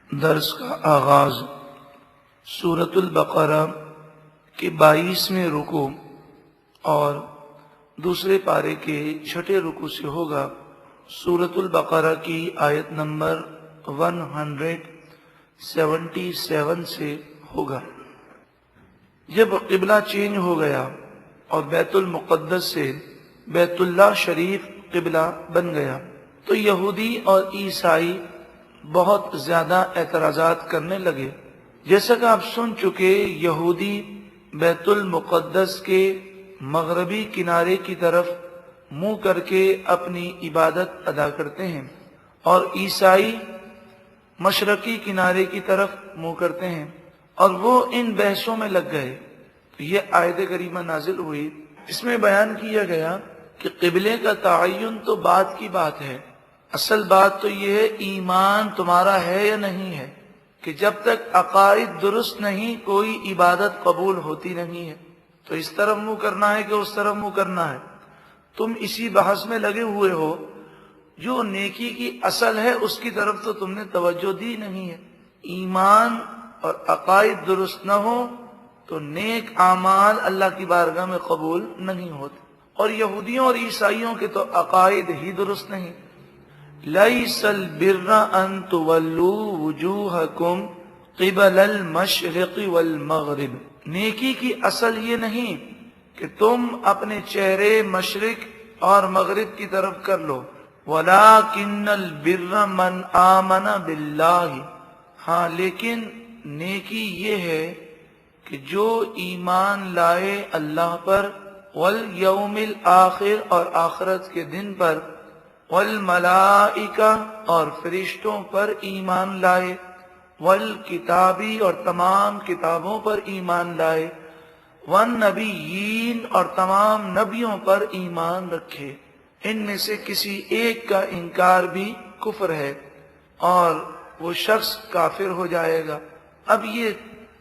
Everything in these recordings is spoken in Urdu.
درس کا آغاز سورۃ البقرہ کے 22ویں رکوع اور دوسرے پارے کے 6 رکوع سے ہوگا۔ سورۃ البقرہ کی آیت نمبر 177 سے ہوگا۔ جب قبلہ چینج ہو گیا اور بیت المقدس سے بیت اللہ شریف قبلہ بن گیا تو یہودی اور عیسائی بہت زیادہ اعتراضات کرنے لگے۔ جیسا کہ آپ سن چکے، یہودی بیت المقدس کے مغربی کنارے کی طرف منہ کر کے اپنی عبادت ادا کرتے ہیں اور عیسائی مشرقی کنارے کی طرف منہ کرتے ہیں، اور وہ ان بحثوں میں لگ گئے۔ تو یہ آیت کریمہ نازل ہوئی، اس میں بیان کیا گیا کہ قبلے کا تعین تو بعد کی بات ہے، اصل بات تو یہ ہے ایمان تمہارا ہے یا نہیں ہے، کہ جب تک عقائد درست نہیں کوئی عبادت قبول ہوتی نہیں ہے۔ تو اس طرف منہ کرنا ہے کہ اس طرف منہ کرنا ہے، تم اسی بحث میں لگے ہوئے ہو۔ جو نیکی کی اصل ہے اس کی طرف تو تم نے توجہ دی نہیں ہے۔ ایمان اور عقائد درست نہ ہو تو نیک اعمال اللہ کی بارگاہ میں قبول نہیں ہوتے، اور یہودیوں اور عیسائیوں کے تو عقائد ہی درست نہیں۔ لَيْسَ الْبِرَّ أَن تُوَلُّوا وُجُوهَكُمْ قِبَلَ الْمَشْرِقِ وَالْمَغْرِبِ، نیکی کی اصل یہ نہیں کہ تم اپنے چہرے مشرق اور مغرب کی طرف کر لو۔ وَلَكِنَّ الْبِرَّ مَنْ آمَنَ بِاللَّهِ، ہاں لیکن نیکی یہ ہے کہ جو ایمان لائے اللہ پر، وَالْيَوْمِ الْآخِرِ اور آخرت کے دن پر، والملائکہ اور فرشتوں پر ایمان لائے، والکتابی اور تمام کتابوں پر ایمان لائے، والنبیین اور تمام نبیوں پر ایمان رکھے۔ ان میں سے کسی ایک کا انکار بھی کفر ہے اور وہ شخص کافر ہو جائے گا۔ اب یہ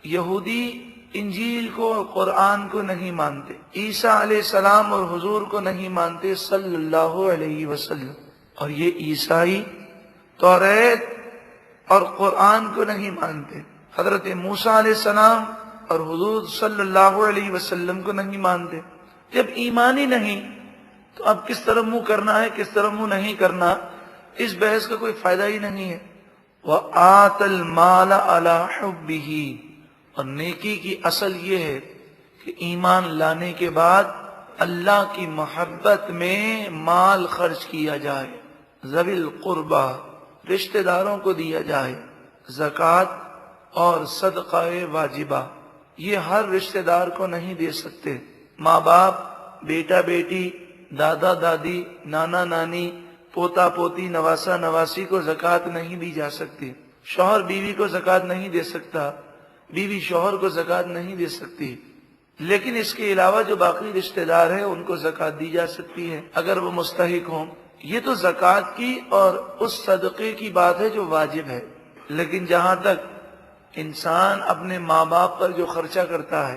یہودی انجیل کو اور قرآن کو نہیں مانتے، عیسیٰ علیہ السلام اور حضور کو نہیں مانتے صلی اللہ علیہ وسلم، اور یہ عیسائی توریت اور قرآن کو نہیں مانتے، حضرت موسیٰ علیہ السلام اور حضور صلی اللہ علیہ وسلم کو نہیں مانتے۔ جب ایمان ہی نہیں تو اب کس طرح منہ کرنا ہے کس طرح منہ نہیں کرنا، اس بحث کا کوئی فائدہ ہی نہیں ہے۔ وَآتَ الْمَالَ عَلَى حُبِّهِ، اور نیکی کی اصل یہ ہے کہ ایمان لانے کے بعد اللہ کی محبت میں مال خرچ کیا جائے، ذوی القربہ رشتہ داروں کو دیا جائے، زکوٰۃ اور صدقہ واجبہ یہ ہر رشتہ دار کو نہیں دے سکتے۔ ماں باپ، بیٹا بیٹی، دادا دادی، نانا نانی، پوتا پوتی، نواسا نواسی کو زکوٰۃ نہیں دی جا سکتی۔ شوہر بیوی کو زکوٰۃ نہیں دے سکتا، بیوی شوہر کو زکوٰۃ نہیں دے سکتی، لیکن اس کے علاوہ جو باقی رشتہ دار ہیں ان کو زکوٰۃ دی جا سکتی ہے اگر وہ مستحق ہوں۔ یہ تو زکوٰۃ کی اور اس صدقے کی بات ہے جو واجب ہے، لیکن جہاں تک انسان اپنے ماں باپ پر جو خرچہ کرتا ہے،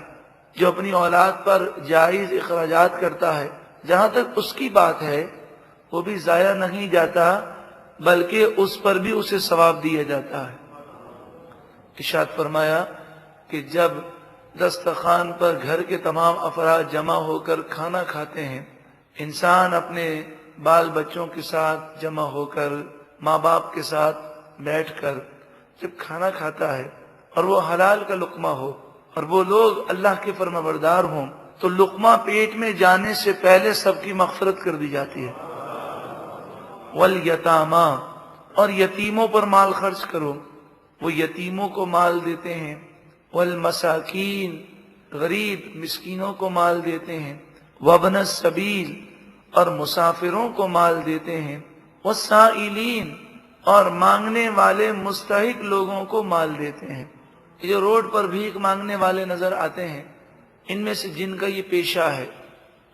جو اپنی اولاد پر جائز اخراجات کرتا ہے، جہاں تک اس کی بات ہے وہ بھی ضائع نہیں جاتا بلکہ اس پر بھی اسے ثواب دیا جاتا ہے۔ ارشاد فرمایا کہ جب دسترخوان پر گھر کے تمام افراد جمع ہو کر کھانا کھاتے ہیں، انسان اپنے بال بچوں کے ساتھ جمع ہو کر، ماں باپ کے ساتھ بیٹھ کر جب کھانا کھاتا ہے اور وہ حلال کا لقمہ ہو اور وہ لوگ اللہ کے فرمانبردار ہوں تو لقمہ پیٹ میں جانے سے پہلے سب کی مغفرت کر دی جاتی ہے۔ والیتامیٰ، اور یتیموں پر مال خرچ کرو، وہ یتیموں کو مال دیتے ہیں۔ والمساکین، غریب مسکینوں کو مال دیتے ہیں۔ وابن السبیل، اور مسافروں کو مال دیتے ہیں۔ والسائلین، اور مانگنے والے مستحق لوگوں کو مال دیتے ہیں۔ یہ جو روڈ پر بھیک مانگنے والے نظر آتے ہیں، ان میں سے جن کا یہ پیشہ ہے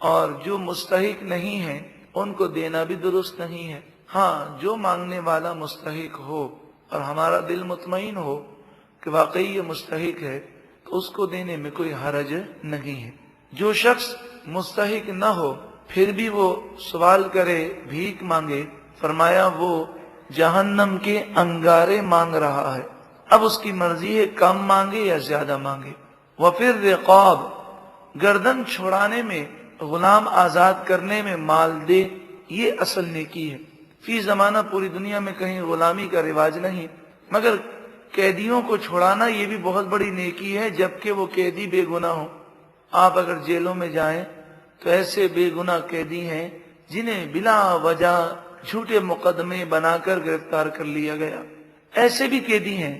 اور جو مستحق نہیں ہیں ان کو دینا بھی درست نہیں ہے۔ ہاں جو مانگنے والا مستحق ہو اور ہمارا دل مطمئن ہو کہ واقعی یہ مستحق ہے تو اس کو دینے میں کوئی حرج نہیں ہے۔ جو شخص مستحق نہ ہو پھر بھی وہ سوال کرے، بھیک مانگے، فرمایا وہ جہنم کے انگارے مانگ رہا ہے۔ اب اس کی مرضی ہے کم مانگے یا زیادہ مانگے۔ وفی الرقاب، گردن چھڑانے میں، غلام آزاد کرنے میں مال دے، یہ اصل نیکی ہے۔ فی زمانہ پوری دنیا میں کہیں غلامی کا رواج نہیں، مگر قیدیوں کو چھڑانا یہ بھی بہت بڑی نیکی ہے، جبکہ وہ قیدی بے گناہ ہوں۔ آپ اگر جیلوں میں جائیں تو ایسے بے گناہ قیدی ہیں جنہیں بلا وجہ جھوٹے مقدمے بنا کر گرفتار کر لیا گیا۔ ایسے بھی قیدی ہیں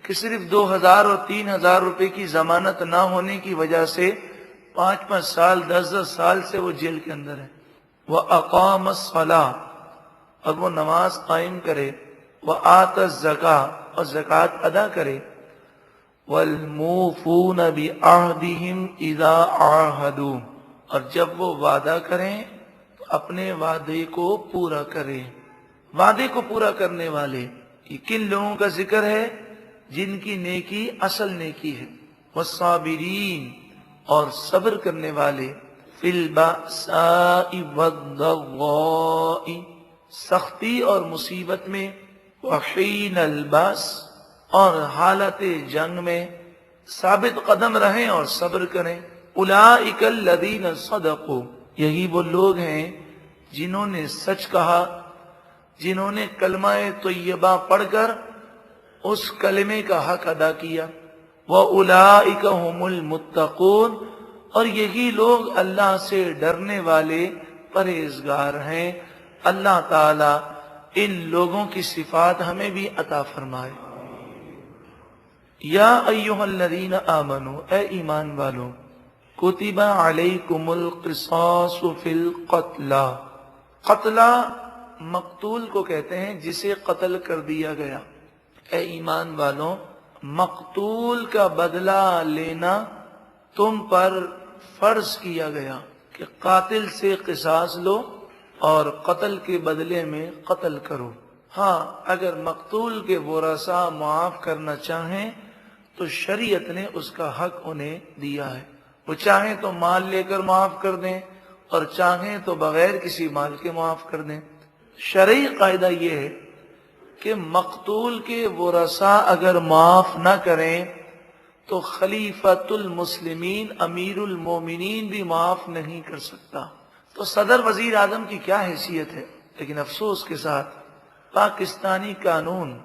کہ صرف 2000 اور 3000 روپے کی ضمانت نہ ہونے کی وجہ سے 5 سال 10 سال سے وہ جیل کے اندر ہے۔ وَأَقَامَ الصَّلَاةَ، اور وہ نماز قائم کرے، وَآتَ الزَّكَاةَ، اور زکوٰۃ ادا کرے، وَالْمُوفُونَ بِعَهْدِهِمْ إِذَا عَاهَدُوا، اور جب وہ وعدہ کریں تو اپنے وعدے کو پورا کریں۔ وعدے کو پورا کرنے والے یہ کن لوگوں کا ذکر ہے؟ جن کی نیکی اصل نیکی ہے۔ والصابرین، اور صبر کرنے والے، فی البأساء والضراء، سختی اور مصیبت میں، وحین الباس، اور حالت جنگ میں ثابت قدم رہیں اور صبر کریں۔ اولئک الذین صدقوا، یہی وہ لوگ ہیں جنہوں نے سچ کہا، جنہوں نے کلمہ طیبہ پڑھ کر اس کلمے کا حق ادا کیا۔ وَأُولَئِكَ هُمُ الْمُتَّقُونَ، اور یہی لوگ اللہ سے ڈرنے والے پرہیزگار ہیں۔ اللہ تعالی ان لوگوں کی صفات ہمیں بھی عطا فرمائے۔ یا ایھا الذین آمنوا، اے ایمان والو، کتب علیکم القصاص فی القتلی، قتلہ مقتول کو کہتے ہیں جسے قتل کر دیا گیا۔ اے ایمان والوں، مقتول کا بدلہ لینا تم پر فرض کیا گیا کہ قاتل سے قصاص لو اور قتل کے بدلے میں قتل کرو۔ ہاں، اگر مقتول کے ورثاء معاف کرنا چاہیں تو شریعت نے اس کا حق انہیں دیا ہے۔ وہ چاہیں تو مال لے کر معاف کر دیں اور چاہیں تو بغیر کسی مال کے معاف کر دیں۔ شرعی قاعدہ یہ ہے کہ مقتول کے ورثاء اگر معاف نہ کریں تو خلیفۃ المسلمین امیر المومنین بھی معاف نہیں کر سکتا۔ تو صدر وزیر اعظم کی کیا حیثیت ہے؟ لیکن افسوس کے ساتھ پاکستانی قانون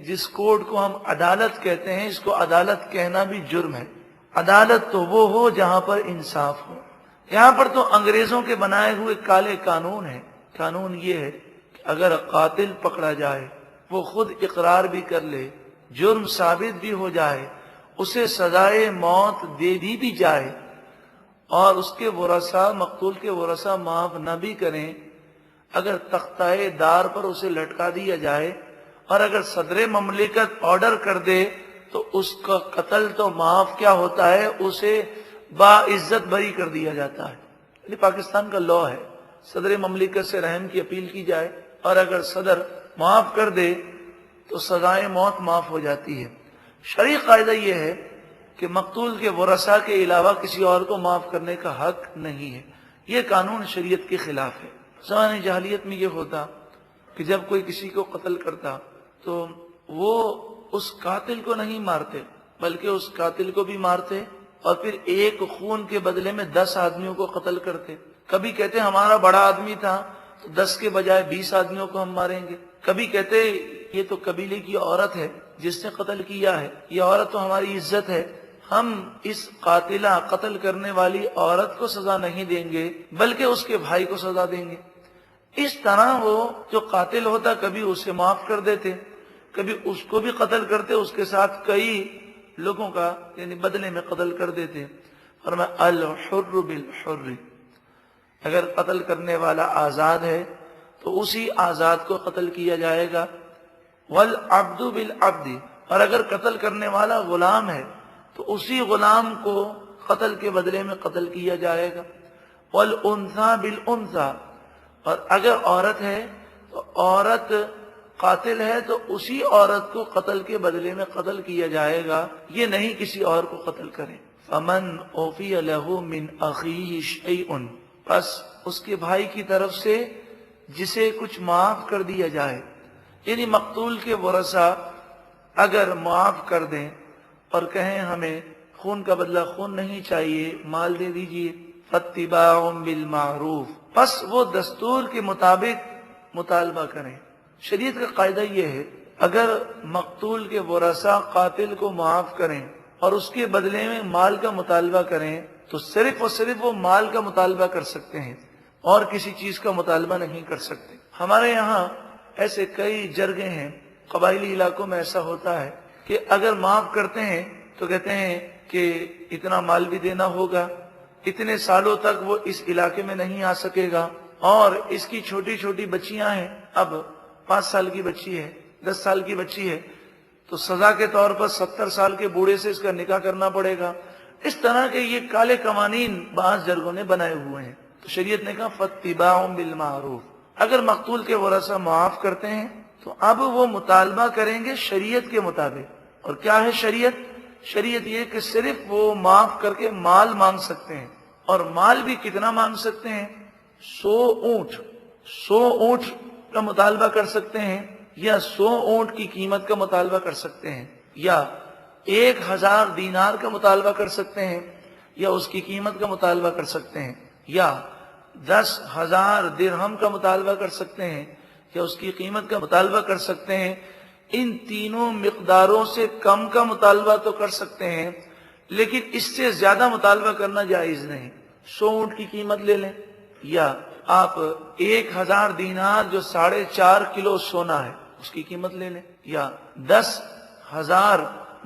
جس کوڈ کو ہم عدالت کہتے ہیں، اس کو عدالت کہنا بھی جرم ہے۔ عدالت تو وہ ہو جہاں پر انصاف ہو۔ یہاں پر تو انگریزوں کے بنائے ہوئے کالے قانون ہیں۔ قانون یہ ہے کہ اگر قاتل پکڑا جائے، وہ خود اقرار بھی کر لے، جرم ثابت بھی ہو جائے، اسے سزائے موت دے دی بھی جائے اور اس کے ورثاء، مقتول کے ورثاء معاف نہ بھی کریں، اگر تختہ دار پر اسے لٹکا دیا جائے اور اگر صدر مملکت آرڈر کر دے تو اس کا قتل تو معاف کیا ہوتا ہے، اسے باعزت بری کر دیا جاتا ہے۔ یہ پاکستان کا لاء ہے۔ صدر مملکت سے رحم کی اپیل کی جائے اور اگر صدر معاف کر دے تو سزائے موت معاف ہو جاتی ہے۔ شرعی قاعدہ یہ ہے کہ مقتول کے ورثاء کے علاوہ کسی اور کو معاف کرنے کا حق نہیں ہے۔ یہ قانون شریعت کے خلاف ہے۔ زمانہ جاہلیت میں یہ ہوتا کہ جب کوئی کسی کو قتل کرتا تو وہ اس قاتل کو نہیں مارتے بلکہ اس قاتل کو بھی مارتے اور پھر ایک خون کے بدلے میں 10 آدمیوں کو قتل کرتے۔ کبھی کہتے ہمارا بڑا آدمی تھا تو 10 کے بجائے 20 آدمیوں کو ہم ماریں گے۔ کبھی کہتے یہ تو قبیلے کی عورت ہے جس نے قتل کیا ہے، یہ عورت تو ہماری عزت ہے، ہم اس قاتلہ قتل کرنے والی عورت کو سزا نہیں دیں گے بلکہ اس کے بھائی کو سزا دیں گے۔ اس طرح وہ جو قاتل ہوتا کبھی اسے معاف کر دیتے، کبھی اس کو بھی قتل کرتے، اس کے ساتھ کئی لوگوں کا یعنی بدلے میں قتل کر دیتے۔ فرمایا الحر بالحر، اگر قتل کرنے والا آزاد ہے تو اسی آزاد کو قتل کیا جائے گا۔ والعبد بالعبد، اور اگر قتل کرنے والا غلام ہے تو اسی غلام کو قتل کے بدلے میں قتل کیا جائے گا۔ والانثى بالانثى، اور اگر عورت ہے تو عورت قاتل ہے تو اسی عورت کو قتل کے بدلے میں قتل کیا جائے گا، یہ نہیں کسی اور کو قتل کرے۔ فمن عفی له من اخیہ شیء، پس اس کے بھائی کی طرف سے جسے کچھ معاف کر دیا جائے، یعنی مقتول کے ورثاء اگر معاف کر دیں اور کہیں ہمیں خون کا بدلہ خون نہیں چاہیے، مال دے دیجئے، فاتباع بالمعروف، پس وہ دستور کے مطابق مطالبہ کریں۔ شریعت کا قاعدہ یہ ہے، اگر مقتول کے ورثاء قاتل کو معاف کریں اور اس کے بدلے میں مال کا مطالبہ کریں تو صرف اور صرف وہ مال کا مطالبہ کر سکتے ہیں اور کسی چیز کا مطالبہ نہیں کر سکتے۔ ہمارے یہاں ایسے کئی جرگے ہیں، قبائلی علاقوں میں ایسا ہوتا ہے کہ اگر معاف کرتے ہیں تو کہتے ہیں کہ اتنا مال بھی دینا ہوگا، اتنے سالوں تک وہ اس علاقے میں نہیں آ سکے گا، اور اس کی چھوٹی چھوٹی بچیاں ہیں، اب 5 سال کی بچی ہے، 10 سال کی بچی ہے، تو سزا کے طور پر 70 سال کے بوڑھے سے اس کا نکاح کرنا پڑے گا۔ اس طرح کے یہ کالے قوانین بعض جرگوں نے بنائے ہوئے ہیں۔ تو شریعت نے کہا فاتباع بالمعروف، اگر مقتول کے ورثاء معاف کرتے ہیں تو اب وہ مطالبہ کریں گے شریعت کے مطابق۔ اور کیا ہے شریعت؟ شریعت یہ کہ صرف وہ معاف کر کے مال مانگ سکتے ہیں، اور مال بھی کتنا مانگ سکتے ہیں؟ 100 اونٹ کا مطالبہ کر سکتے ہیں، یا 100 اونٹ کی قیمت کا مطالبہ کر سکتے ہیں، یا 1000 دینار کا مطالبہ کر سکتے ہیں، یا اس کی قیمت کا مطالبہ کر سکتے ہیں، یا 10,000 درہم کا مطالبہ کر سکتے ہیں، یا اس کی قیمت کا مطالبہ کر سکتے ہیں۔ ان تینوں مقداروں سے کم کا مطالبہ تو کر سکتے ہیں، لیکن اس سے زیادہ مطالبہ کرنا جائز نہیں۔ 100 اونٹ کی قیمت لے لیں، یا آپ 1000 دینار جو 4.5 کلو سونا ہے اس کی قیمت لے لیں، یا 10,000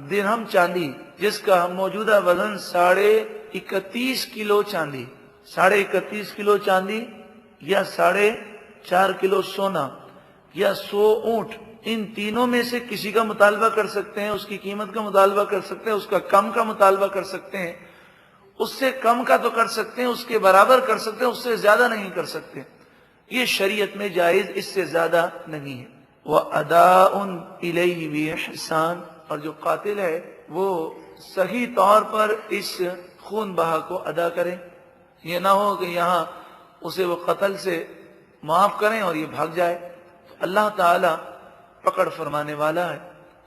درہم چاندی جس کا موجودہ وزن 31.5 کلو چاندی، 31.5 کلو چاندی، یا 4.5 کلو سونا، یا 100 اونٹ، ان تینوں میں سے کسی کا مطالبہ کر سکتے ہیں، اس کی قیمت کا مطالبہ کر سکتے ہیں، اس کا کم کا مطالبہ کر سکتے ہیں، اس سے کم کا تو کر سکتے ہیں، اس کے برابر کر سکتے ہیں، اس سے زیادہ نہیں کر سکتے۔ یہ شریعت میں جائز، اس سے زیادہ نہیں ہے۔ وَأَدَاءٌ إِلَيْهِ بِإِحْسَانٍ، اور جو قاتل ہے وہ صحیح طور پر اس خون بہا کو ادا کرے۔ یہ نہ ہو کہ یہاں اسے وہ قتل سے معاف کریں اور یہ بھاگ جائے۔ اللہ تعالی پکڑ فرمانے والا ہے۔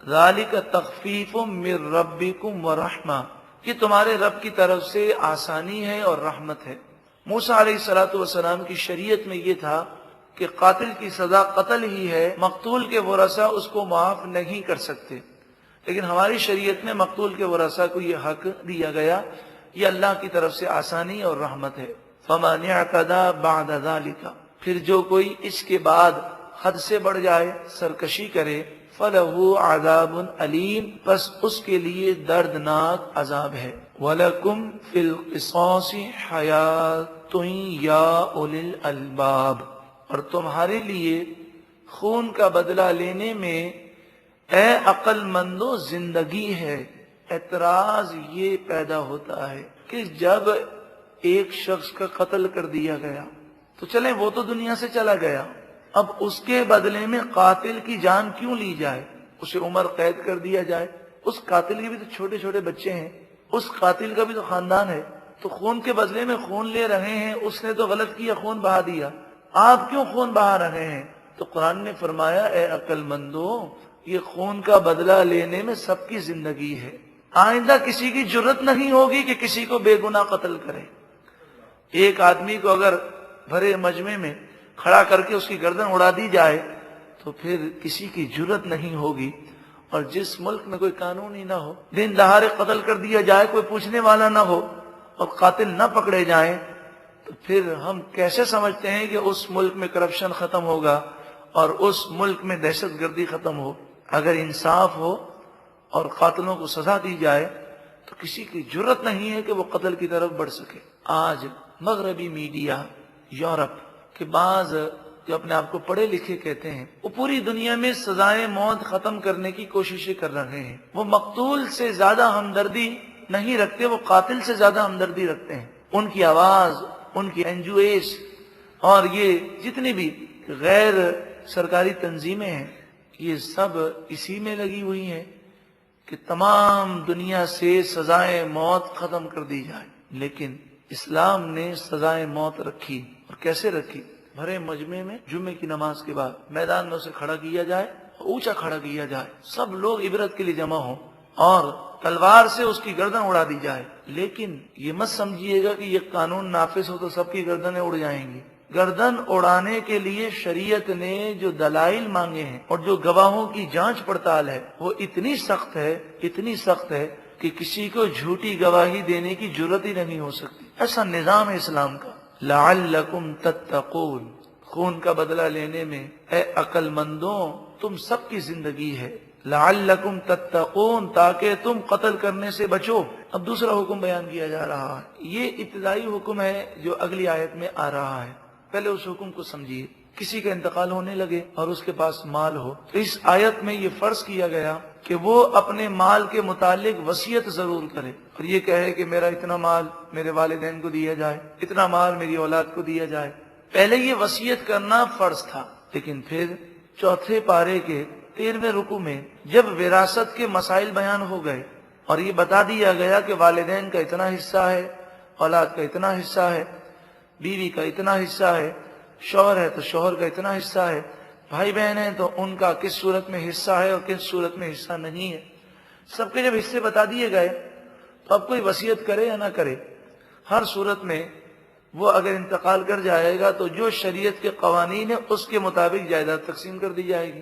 ذَلِكَ تَخْفِيفٌ مِّن رَبِّكُمْ وَرَحْمَةٌ، یہ تمہارے رب کی طرف سے آسانی ہے اور رحمت ہے۔ موسیٰ علیہ السلام کی شریعت میں یہ تھا کہ قاتل کی سزا قتل ہی ہے، مقتول کے ورثاء اس کو معاف نہیں کر سکتے، لیکن ہماری شریعت میں مقتول کے ورثاء کو یہ حق دیا گیا۔ یہ اللہ کی طرف سے آسانی اور رحمت ہے۔ فَمَنِ اعْتَدَىٰ بَعْدَ ذَلِكَ، پھر جو کوئی اس کے بعد حد سے بڑھ جائے، سرکشی کرے، فَلَهُ عَذَابٌ أَلِيمٌ، پس اس کے لیے دردناک عذاب ہے۔ وَلَكُمْ فِي الْقِصَاصِ حَيَاةٌ يَا أُولِي الْأَلْبَابِ، اور تمہارے لیے خون کا بدلہ لینے میں اے عقل مندو زندگی ہے۔ اعتراض یہ پیدا ہوتا ہے کہ جب ایک شخص کا قتل کر دیا گیا تو چلیں وہ تو دنیا سے چلا گیا، اب اس کے بدلے میں قاتل کی جان کیوں لی جائے، اسے عمر قید کر دیا جائے؟ اس قاتل کے بھی تو چھوٹے چھوٹے بچے ہیں، اس قاتل کا بھی تو خاندان ہے، تو خون کے بدلے میں خون لے رہے ہیں، اس نے تو غلط کیا، خون بہا دیا، آپ کیوں خون بہا رہے ہیں؟ تو قرآن نے فرمایا اے عقل مندو، یہ خون کا بدلہ لینے میں سب کی زندگی ہے، آئندہ کسی کی جرت نہیں ہوگی کہ کسی کو بے گناہ قتل کرے۔ ایک آدمی کو اگر بھرے مجمع میں کھڑا کر کے اس کی گردن اڑا دی جائے تو پھر کسی کی جرت نہیں ہوگی، اور جس ملک میں کوئی قانون ہی نہ ہو، دن دہاڑے قتل کر دیا جائے، کوئی پوچھنے والا نہ ہو اور قاتل نہ پکڑے جائیں، تو پھر ہم کیسے سمجھتے ہیں کہ اس ملک میں کرپشن ختم ہوگا اور اس ملک میں دہشت گردی ختم ہو؟ اگر انصاف ہو اور قاتلوں کو سزا دی جائے تو کسی کی جرت نہیں ہے کہ وہ قتل کی طرف بڑھ سکے۔ آج مغربی میڈیا، یورپ کے بعض جو اپنے آپ کو پڑھے لکھے کہتے ہیں، وہ پوری دنیا میں سزائے موت ختم کرنے کی کوششیں کر رہے ہیں۔ وہ مقتول سے زیادہ ہمدردی نہیں رکھتے، وہ قاتل سے زیادہ ہمدردی رکھتے ہیں۔ ان کی آواز، ان کی NGOs اور یہ جتنی بھی غیر سرکاری تنظیمیں ہیں، یہ سب اسی میں لگی ہوئی ہیں کہ تمام دنیا سے سزائے موت ختم کر دی جائے۔ لیکن اسلام نے سزائے موت رکھی، اور کیسے رکھی؟ بھرے مجمع میں جمعے کی نماز کے بعد میدان میں اسے کھڑا کیا جائے اونچا کھڑا کیا جائے، سب لوگ عبرت کے لیے جمع ہوں اور تلوار سے اس کی گردن اڑا دی جائے. لیکن یہ مت سمجھیے گا کہ یہ قانون نافذ ہو تو سب کی گردنیں اڑ جائیں گی. گردن اڑانے کے لیے شریعت نے جو دلائل مانگے ہیں اور جو گواہوں کی جانچ پڑتال ہے وہ اتنی سخت ہے کہ کسی کو جھوٹی گواہی دینے کی جرت ہی نہیں ہو سکتی. ایسا نظام ہے اسلام کا. لعلکم تتقون، خون کا بدلہ لینے میں اے عقل مندوں تم سب کی زندگی ہے. لعلکم تتقون، تاکہ تم قتل کرنے سے بچو. اب دوسرا حکم بیان کیا جا رہا ہے. یہ ابتدائی حکم ہے جو اگلی آیت میں آ رہا ہے. پہلے اس حکم کو سمجھیے. کسی کا انتقال ہونے لگے اور اس کے پاس مال ہو تو اس آیت میں یہ فرض کیا گیا کہ وہ اپنے مال کے متعلق وصیت ضرور کرے اور یہ کہے کہ میرا اتنا مال میرے والدین کو دیا جائے، اتنا مال میری اولاد کو دیا جائے. پہلے یہ وصیت کرنا فرض تھا، لیکن پھر چوتھے پارے کے 13ویں رکوع میں جب وراثت کے مسائل بیان ہو گئے اور یہ بتا دیا گیا کہ والدین کا اتنا حصہ ہے، اولاد کا اتنا حصہ ہے، بیوی کا اتنا حصہ ہے، شوہر ہے تو شوہر کا اتنا حصہ ہے، بھائی بہن ہیں تو ان کا کس صورت میں حصہ ہے اور کس صورت میں حصہ نہیں ہے، سب کے جب حصے بتا دیے گئے تو اب کوئی وصیت کرے یا نہ کرے، ہر صورت میں وہ اگر انتقال کر جائے گا تو جو شریعت کے قوانین ہیں اس کے مطابق جائیداد تقسیم کر دی جائے گی.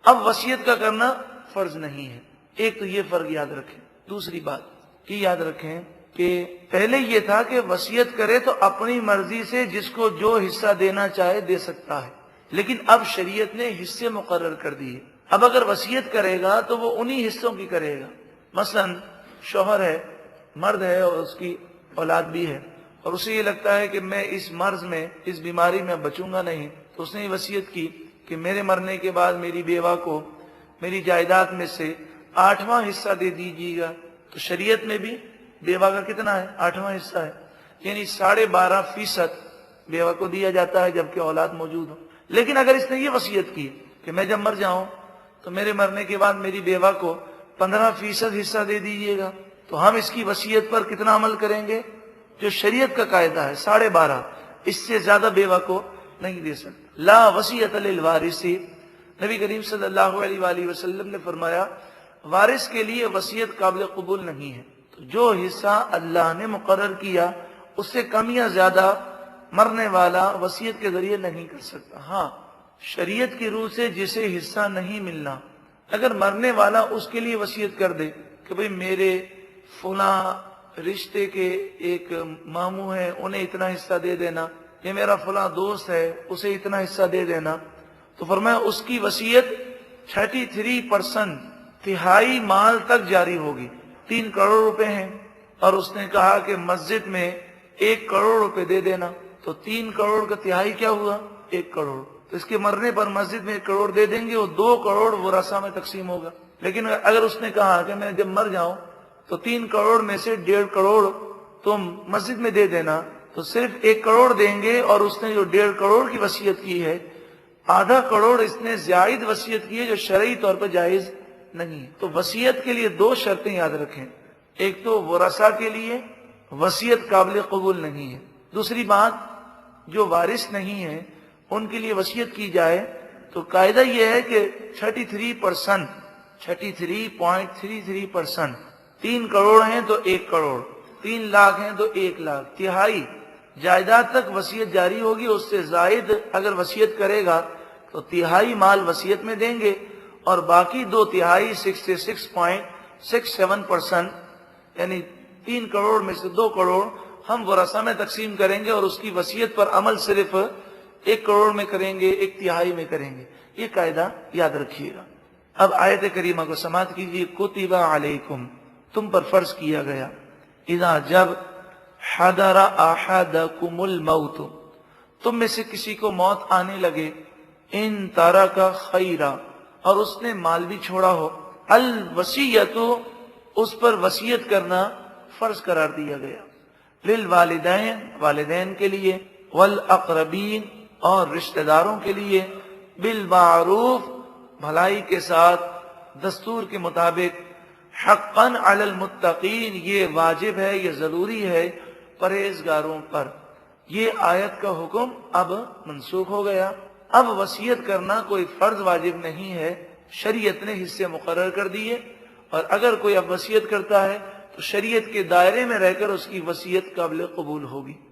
اب وصیت کا کرنا فرض نہیں ہے. ایک تو یہ فرق یاد رکھیں. دوسری بات یہ یاد رکھیں کہ پہلے یہ تھا کہ وصیت کرے تو اپنی مرضی سے جس کو جو حصہ دینا چاہے دے سکتا ہے، لیکن اب شریعت نے حصے مقرر کر دیے. اب اگر وصیت کرے گا تو وہ انہی حصوں کی کرے گا. مثلا شوہر ہے، مرد ہے اور اس کی اولاد بھی ہے اور اسے یہ لگتا ہے کہ میں اس مرض میں، اس بیماری میں بچوں گا نہیں، تو اس نے یہ وصیت کی کہ میرے مرنے کے بعد میری بیوہ کو میری جائیداد میں سے 8واں حصہ دے دیجیے گا. تو شریعت میں بھی بیوہ کا کتنا ہے؟ 8واں حصہ ہے، یعنی 12.5% بیوہ کو دیا جاتا ہے جبکہ اولاد موجود ہو. لیکن اگر اس نے یہ وصیت کی کہ میں جب مر جاؤں تو میرے مرنے کے بعد میری بیوہ کو 15% حصہ دے دیجیے گا، تو ہم اس کی وصیت پر کتنا عمل کریں گے؟ جو شریعت کا قاعدہ ہے 12.5، اس سے زیادہ بیوہ کو نہیں دے سکتے. لا وصیت للوارث، نبی کریم صلی اللہ علیہ وآلہ وسلم نے فرمایا وارث کے لیے وصیت قابل قبول نہیں ہے. تو جو حصہ اللہ نے مقرر کیا اس سے کم یا زیادہ مرنے والا وصیت کے ذریعے نہیں کر سکتا. ہاں شریعت کی روح سے جسے حصہ نہیں ملنا، اگر مرنے والا اس کے لیے وصیت کر دے کہ بھئی میرے فلاں رشتے کے ایک ماموں ہیں انہیں اتنا حصہ دے دینا، یہ میرا فلاں دوست ہے اسے اتنا حصہ دے دینا، تو فرمایا اس کی وصیت 33% تہائی مال تک جاری ہوگی. 3 کروڑ روپے ہیں اور اس نے کہا کہ مسجد میں 1 کروڑ روپے دے دینا، تو 3 کروڑ کا تہائی کیا ہوا؟ 1 کروڑ. تو اس کے مرنے پر مسجد میں 1 کروڑ دے دیں گے، وہ 2 کروڑ ورثہ میں تقسیم ہوگا. لیکن اگر اس نے کہا کہ میں جب مر جاؤں تو 3 کروڑ میں سے 1.5 کروڑ تم مسجد میں دے دینا، تو صرف 1 کروڑ دیں گے اور اس نے جو 1.5 کروڑ کی وصیت کی ہے آدھا کروڑ اس نے زائد وصیت کی ہے جو شرعی طور پر جائز نہیں ہے. تو وصیت کے لیے 2 شرطیں یاد رکھیں. ایک تو ورثہ کے لیے وصیت قابل قبول نہیں ہے، دوسری بات جو وارث نہیں ہے ان کے لیے وصیت کی جائے تو قاعدہ یہ ہے کہ 33%، 33.33%، 3 کروڑ ہیں تو 1 کروڑ، 3 لاکھ ہیں تو 1 لاکھ، تہائی جائیداد تک وصیت جاری ہوگی. اس سے زائد اگر وصیت کرے گا تو تہائی مال وصیت میں دیں گے اور باقی 2 تہائی 66.67%، یعنی 3 کروڑ میں سے 2 کروڑ ہم ورثہ میں تقسیم کریں گے اور اس کی وصیت پر عمل صرف 1 کروڑ میں کریں گے، 1 تہائی میں کریں گے. یہ قاعدہ یاد رکھیے گا. اب آیت کریمہ کو سماعت کیجیے. کتب علیکم، تم پر فرض کیا گیا، اذا جب حضر احدکم الموت، تم میں سے کسی کو موت آنے لگے، ان ترک خیرا، اور اس نے مال بھی چھوڑا ہو، الوصیت، اس پر وصیت کرنا فرض قرار دیا گیا، للوالدین، والدین کے لیے، والاقربین، اور رشتہ داروں کے لیے، بالمعروف، بھلائی کے ساتھ، دستور کے مطابق، حقا علی المتقین، یہ واجب ہے، یہ ضروری ہے پرہیزگاروں پر. یہ آیت کا حکم اب منسوخ ہو گیا. اب وصیت کرنا کوئی فرض واجب نہیں ہے، شریعت نے حصے مقرر کر دیے، اور اگر کوئی اب وصیت کرتا ہے تو شریعت کے دائرے میں رہ کر اس کی وصیت قابل قبول ہوگی۔